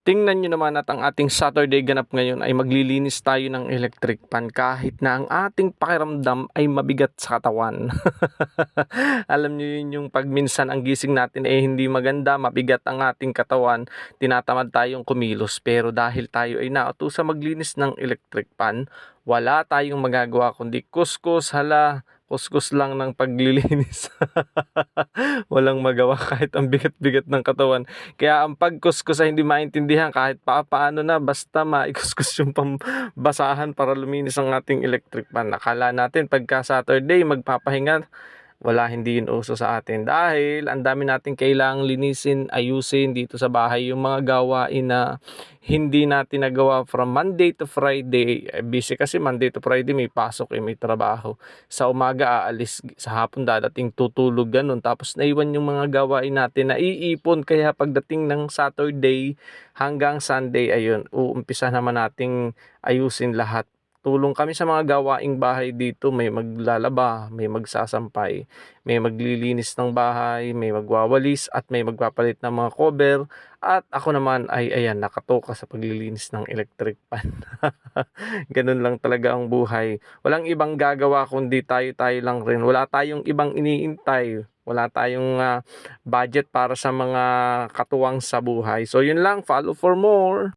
Tingnan niyo naman at ang ating Saturday ganap ngayon ay maglilinis tayo ng electric fan kahit na ang ating pakiramdam ay mabigat sa katawan. Alam niyo yun yung pag minsan ang gising natin ay hindi maganda, mabigat ang ating katawan, tinatamad tayong kumilos. Pero dahil tayo ay nautusang maglinis ng electric fan, wala tayong magagawa kundi kuskus, hala, kuskus lang ng paglilinis. Walang magawa kahit ang bigat-bigat ng katawan. Kaya ang pagkuskus ay hindi maintindihan kahit papaano na basta maikuskus yung pambasahan para luminis ang ating electric fan. Akala natin pagka Saturday magpapahinga, wala, hindi yun uso sa atin dahil ang dami nating kailangang linisin, ayusin dito sa bahay, yung mga gawain na hindi natin nagawa from Monday to Friday. Busy kasi Monday to Friday may pasok, may trabaho. Sa umaga aalis, sa hapon dadating, tutulog, ganun. Tapos naiwan yung mga gawain natin na iipon, kaya pagdating ng Saturday hanggang Sunday, ayun, uumpisa naman nating ayusin lahat. Tulong kami sa mga gawaing bahay dito, may maglalaba, may magsasampay, may maglilinis ng bahay, may magwawalis at may magpapalit ng mga cover. At ako naman ay ayan, nakatoka sa paglilinis ng electric fan. Ganun lang talaga ang buhay. Walang ibang gagawa kundi tayo-tayo lang rin. Wala tayong ibang iniintay. Wala tayong budget para sa mga katuwang sa buhay. So yun lang, follow for more.